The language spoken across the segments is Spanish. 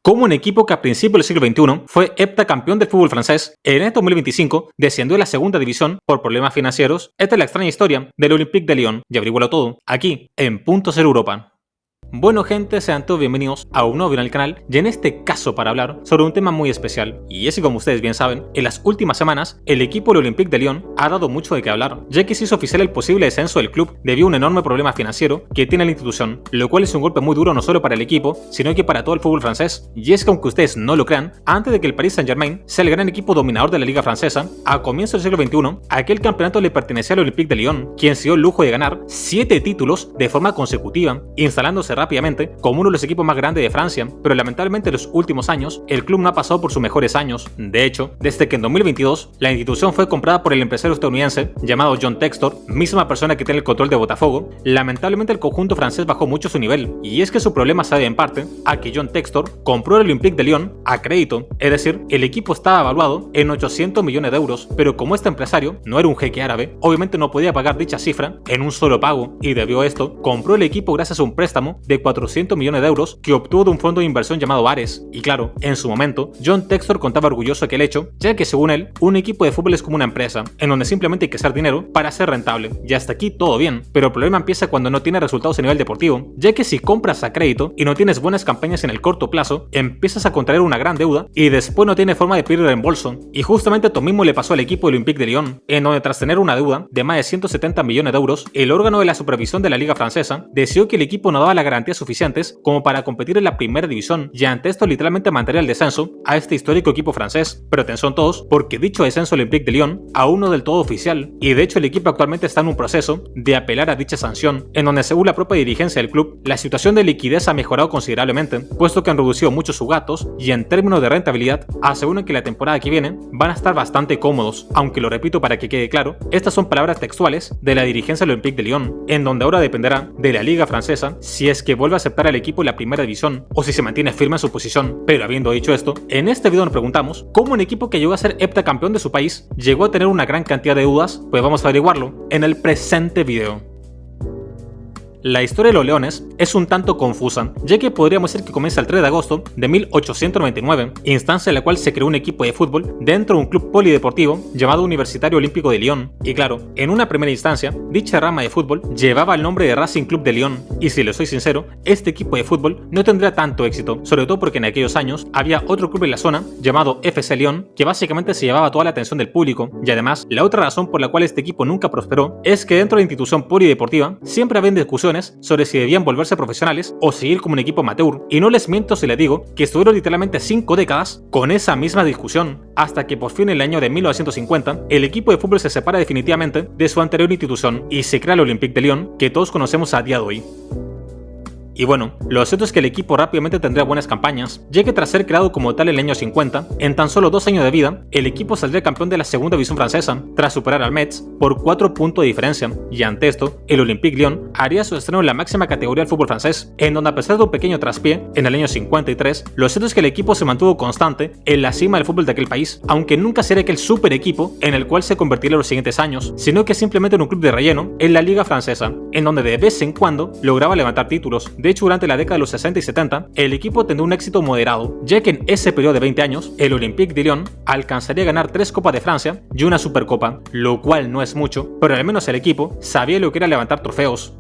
cómo un equipo que a principios del siglo XXI fue heptacampeón del fútbol francés, en este 2025 descendió a la segunda división por problemas financieros. Esta es la extraña historia del Olympique de Lyon. Y averigualo todo aquí en Punto Cero Europa. Bueno gente, sean todos bienvenidos a un nuevo video en el canal y en este caso para hablar sobre un tema muy especial. Y es que como ustedes bien saben, en las últimas semanas el equipo del Olympique de Lyon ha dado mucho de qué hablar, ya que se hizo oficial el posible descenso del club debido a un enorme problema financiero que tiene la institución, lo cual es un golpe muy duro no solo para el equipo, sino que para todo el fútbol francés. Y es que aunque ustedes no lo crean, antes de que el Paris Saint-Germain sea el gran equipo dominador de la liga francesa, a comienzos del siglo XXI, aquel campeonato le pertenecía al Olympique de Lyon, quien se dio el lujo de ganar 7 títulos de forma consecutiva, instalándose rápidamente como uno de los equipos más grandes de Francia, pero lamentablemente en los últimos años el club no ha pasado por sus mejores años. De hecho, desde que en 2022 la institución fue comprada por el empresario estadounidense llamado John Textor, misma persona que tiene el control de Botafogo, lamentablemente el conjunto francés bajó mucho su nivel, y es que su problema se debe en parte a que John Textor compró el Olympique de Lyon a crédito, es decir, el equipo estaba evaluado en 800 millones de euros, pero como este empresario no era un jeque árabe, obviamente no podía pagar dicha cifra en un solo pago, y debido a esto, compró el equipo gracias a un préstamo de 400 millones de euros que obtuvo de un fondo de inversión llamado Ares. Y claro, en su momento, John Textor contaba orgulloso aquel hecho, ya que según él, un equipo de fútbol es como una empresa, en donde simplemente hay que hacer dinero para ser rentable. Y hasta aquí todo bien, pero el problema empieza cuando no tiene resultados a nivel deportivo, ya que si compras a crédito y no tienes buenas campañas en el corto plazo, empiezas a contraer una gran deuda y después no tiene forma de pedir reembolso. Y justamente esto mismo le pasó al equipo del Olympique de Lyon, en donde tras tener una deuda de más de 170 millones de euros, el órgano de la supervisión de la liga francesa decidió que el equipo no daba las garantías suficientes como para competir en la primera división, y ante esto literalmente mantener el descenso a este histórico equipo francés. Pero atención todos, porque dicho descenso Olympique de Lyon aún no del todo oficial, y de hecho el equipo actualmente está en un proceso de apelar a dicha sanción, en donde según la propia dirigencia del club, la situación de liquidez ha mejorado considerablemente, puesto que han reducido mucho sus gastos, y en términos de rentabilidad, aseguran que la temporada que viene van a estar bastante cómodos, aunque lo repito para que quede claro, estas son palabras textuales de la dirigencia del Olympique de Lyon, en donde ahora dependerá de la liga francesa si es que vuelve a aceptar al equipo en la primera división o si se mantiene firme en su posición. Pero habiendo dicho esto, en este video nos preguntamos cómo un equipo que llegó a ser heptacampeón de su país llegó a tener una gran cantidad de dudas. Pues vamos a averiguarlo en el presente video. La historia de los Leones es un tanto confusa, ya que podríamos decir que comienza el 3 de agosto de 1899, instancia en la cual se creó un equipo de fútbol dentro de un club polideportivo llamado Universitario Olímpico de Lyon. Y claro, en una primera instancia, dicha rama de fútbol llevaba el nombre de Racing Club de Lyon, y si les soy sincero, este equipo de fútbol no tendría tanto éxito, sobre todo porque en aquellos años había otro club en la zona llamado FC Lyon, que básicamente se llevaba toda la atención del público, y además, la otra razón por la cual este equipo nunca prosperó es que dentro de la institución polideportiva siempre había discusiones sobre si debían volverse profesionales o seguir como un equipo amateur, y no les miento si les digo que estuvieron literalmente 5 décadas con esa misma discusión, hasta que por fin en el año de 1950 el equipo de fútbol se separa definitivamente de su anterior institución y se crea el Olympique de Lyon que todos conocemos a día de hoy. Y bueno, lo cierto es que el equipo rápidamente tendría buenas campañas, ya que tras ser creado como tal en el año 50, en tan solo 2 años de vida, el equipo saldría campeón de la segunda división francesa, tras superar al Metz por 4 puntos de diferencia, y ante esto, el Olympique Lyon haría su estreno en la máxima categoría del fútbol francés, en donde a pesar de un pequeño traspié, en el año 53, lo cierto es que el equipo se mantuvo constante en la cima del fútbol de aquel país, aunque nunca sería aquel super equipo en el cual se convertiría en los siguientes años, sino que simplemente en un club de relleno en la liga francesa, en donde de vez en cuando lograba levantar títulos. De hecho, durante la década de los 60 y 70, el equipo tendría un éxito moderado, ya que en ese periodo de 20 años, el Olympique de Lyon alcanzaría a ganar 3 Copas de Francia y una Supercopa, lo cual no es mucho, pero al menos el equipo sabía lo que era levantar trofeos.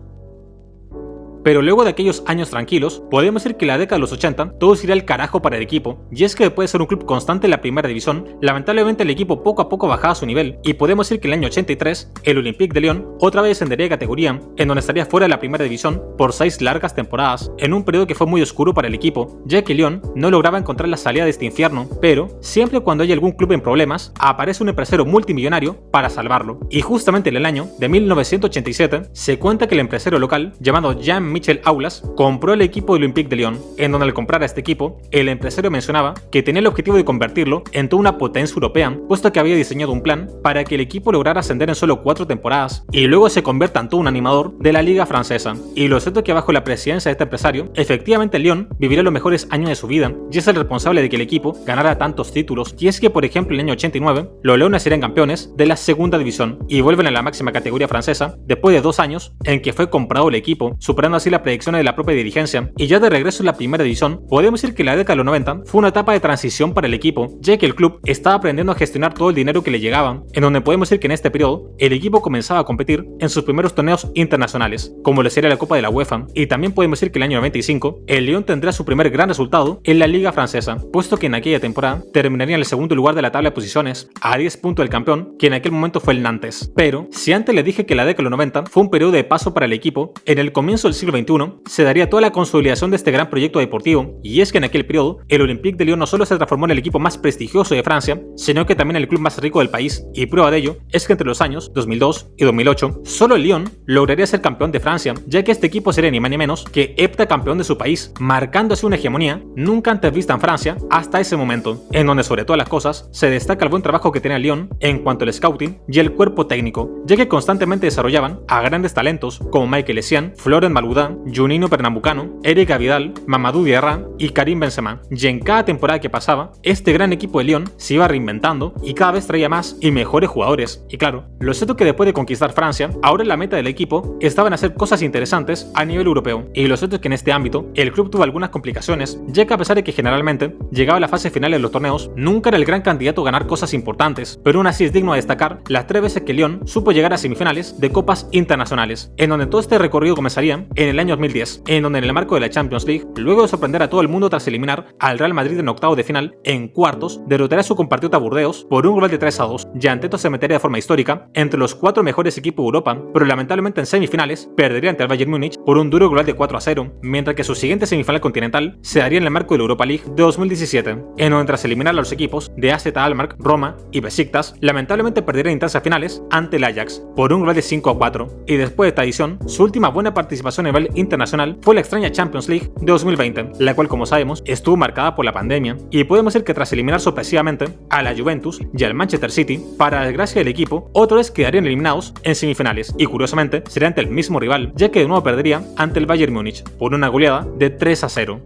Pero luego de aquellos años tranquilos, podemos decir que en la década de los 80 todo se iría al carajo para el equipo, y es que después de ser un club constante en la primera división, lamentablemente el equipo poco a poco bajaba su nivel, y podemos decir que en el año 83, el Olympique de Lyon otra vez descendería de categoría, en donde estaría fuera de la primera división por 6 largas temporadas, en un periodo que fue muy oscuro para el equipo, ya que Lyon no lograba encontrar la salida de este infierno, pero siempre cuando hay algún club en problemas, aparece un empresario multimillonario para salvarlo, y justamente en el año de 1987 se cuenta que el empresario local, llamado Jean-Michel Aulas, compró el equipo del Olympique de Lyon, en donde al comprar a este equipo, el empresario mencionaba que tenía el objetivo de convertirlo en toda una potencia europea, puesto que había diseñado un plan para que el equipo lograra ascender en solo 4 temporadas, y luego se convierta en todo un animador de la liga francesa. Y lo cierto es que bajo la presidencia de este empresario, efectivamente el Lyon vivirá los mejores años de su vida, y es el responsable de que el equipo ganara tantos títulos, y es que por ejemplo en el año 89, los Leones serían campeones de la segunda división, y vuelven a la máxima categoría francesa, después de 2 años en que fue comprado el equipo, superando así así las predicciones de la propia dirigencia, y ya de regreso en la primera división, podemos decir que la década de los 90 fue una etapa de transición para el equipo, ya que el club estaba aprendiendo a gestionar todo el dinero que le llegaba, en donde podemos decir que en este periodo el equipo comenzaba a competir en sus primeros torneos internacionales, como lo sería la Copa de la UEFA, y también podemos decir que el año 95 el Lyon tendrá su primer gran resultado en la Liga Francesa, puesto que en aquella temporada terminaría en el segundo lugar de la tabla de posiciones, a 10 puntos del campeón, que en aquel momento fue el Nantes. Pero, si antes les dije que la década de los 90 fue un periodo de paso para el equipo, en el comienzo del siglo XXI se daría toda la consolidación de este gran proyecto deportivo, y es que en aquel periodo el Olympique de Lyon no solo se transformó en el equipo más prestigioso de Francia, sino que también el club más rico del país, y prueba de ello es que entre los años 2002 y 2008, solo el Lyon lograría ser campeón de Francia, ya que este equipo sería ni más ni menos que heptacampeón de su país, marcando así una hegemonía nunca antes vista en Francia hasta ese momento, en donde sobre todas las cosas se destaca el buen trabajo que tenía el Lyon en cuanto al scouting y el cuerpo técnico, ya que constantemente desarrollaban a grandes talentos como Michael Essien, Florent Malouda, Juninho Pernambucano, Eric Abidal, Mamadou Diarra y Karim Benzema, y en cada temporada que pasaba, este gran equipo de Lyon se iba reinventando y cada vez traía más y mejores jugadores. Y claro, lo cierto es que después de conquistar Francia, ahora la meta del equipo estaba en hacer cosas interesantes a nivel europeo, y lo cierto es que en este ámbito el club tuvo algunas complicaciones, ya que a pesar de que generalmente llegaba a la fase final de los torneos, nunca era el gran candidato a ganar cosas importantes, pero aún así es digno de destacar las 3 veces que Lyon supo llegar a semifinales de copas internacionales, en donde todo este recorrido comenzaría en el año 2010, en donde en el marco de la Champions League, luego de sorprender a todo el mundo tras eliminar al Real Madrid en octavos de final, en cuartos derrotaría a su compatriota Burdeos por un global de 3-2, y ante esto se metería de forma histórica entre los 4 mejores equipos de Europa, pero lamentablemente en semifinales perdería ante el Bayern Múnich por un duro global de 4-0, mientras que su siguiente semifinal continental se daría en el marco de la Europa League de 2017, en donde tras eliminar a los equipos de AZ Alkmaar, Roma y Besiktas, lamentablemente perdería en instancias finales ante el Ajax por un global de 5-4, y después de esta edición, su última buena participación a nivel internacional fue la extraña Champions League de 2020, la cual como sabemos estuvo marcada por la pandemia, y podemos decir que tras eliminar sorpresivamente a la Juventus y al Manchester City, para desgracia del equipo, otra vez quedarían eliminados en semifinales, y curiosamente sería ante el mismo rival, ya que de nuevo perdería ante el Bayern Múnich por una goleada de 3-0.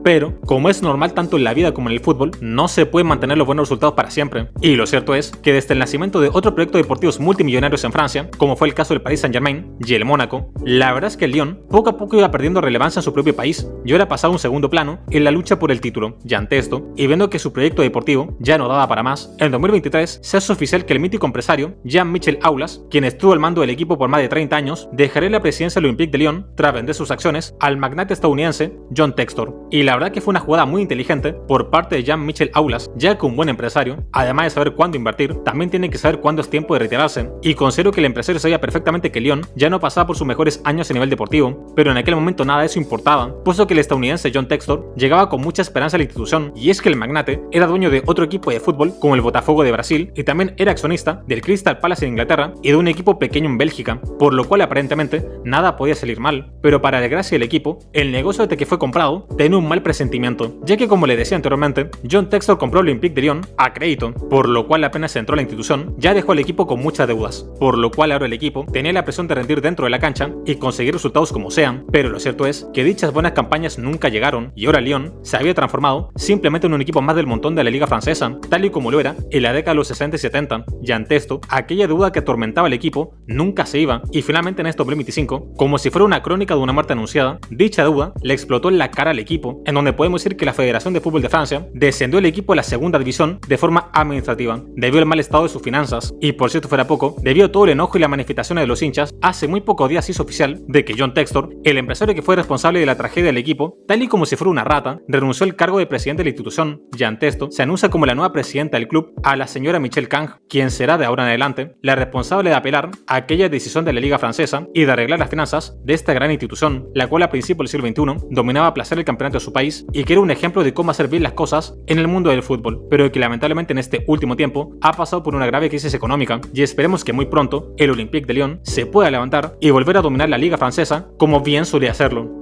Pero, como es normal tanto en la vida como en el fútbol, no se pueden mantener los buenos resultados para siempre. Y lo cierto es que desde el nacimiento de otros proyectos deportivos multimillonarios en Francia, como fue el caso del Paris Saint-Germain y el Mónaco, la verdad es que el Lyon poco a poco iba perdiendo relevancia en su propio país y ahora pasaba a un segundo plano en la lucha por el título. Y ante esto, y viendo que su proyecto deportivo ya no daba para más, en 2023 se hace oficial que el mítico empresario Jean-Michel Aulas, quien estuvo al mando del equipo por más de 30 años, dejaría la presidencia del Olympique de Lyon tras vender sus acciones al magnate estadounidense John Textor. Y la verdad que fue una jugada muy inteligente por parte de Jean-Michel Aulas, ya que un buen empresario, además de saber cuándo invertir, también tiene que saber cuándo es tiempo de retirarse, y considero que el empresario sabía perfectamente que Lyon ya no pasaba por sus mejores años a nivel deportivo, pero en aquel momento nada de eso importaba, puesto que el estadounidense John Textor llegaba con mucha esperanza a la institución, y es que el magnate era dueño de otro equipo de fútbol como el Botafogo de Brasil, y también era accionista del Crystal Palace en Inglaterra y de un equipo pequeño en Bélgica, por lo cual aparentemente nada podía salir mal, pero para desgracia del equipo, el negocio de que fue comprado tenía un mal presentimiento, ya que como le decía anteriormente, John Textor compró el Olympique de Lyon a crédito, por lo cual apenas entró a la institución, ya dejó al equipo con muchas deudas, por lo cual ahora el equipo tenía la presión de rendir dentro de la cancha y conseguir resultados como sean, pero lo cierto es que dichas buenas campañas nunca llegaron y ahora Lyon se había transformado simplemente en un equipo más del montón de la liga francesa, tal y como lo era en la década de los 60 y 70, y ante esto, aquella deuda que atormentaba al equipo nunca se iba, y finalmente en este 2025, como si fuera una crónica de una muerte anunciada, dicha deuda le explotó en la cara al equipo, en donde podemos decir que la Federación de Fútbol de Francia descendió el equipo a la segunda división de forma administrativa, debido al mal estado de sus finanzas, y por cierto fuera poco, debido a todo el enojo y las manifestaciones de los hinchas, hace muy pocos días hizo oficial de que John Textor, el empresario que fue responsable de la tragedia del equipo, tal y como si fuera una rata, renunció al cargo de presidente de la institución, y ante esto se anuncia como la nueva presidenta del club a la señora Michelle Kang, quien será de ahora en adelante la responsable de apelar a aquella decisión de la liga francesa y de arreglar las finanzas de esta gran institución, la cual a principios del siglo XXI dominaba a placer el campeonato de su país y que era un ejemplo de cómo hacer bien las cosas en el mundo del fútbol, pero que lamentablemente en este último tiempo ha pasado por una grave crisis económica, y esperemos que muy pronto el Olympique de Lyon se pueda levantar y volver a dominar la liga francesa como bien solía hacerlo.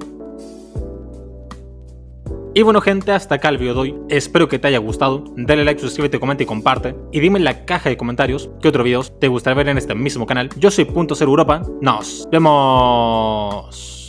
Y bueno gente, hasta acá el video de hoy, espero que te haya gustado, dale like, suscríbete, comenta y comparte, y dime en la caja de comentarios qué otros videos te gustaría ver en este mismo canal. Yo soy .0 Europa, nos vemos.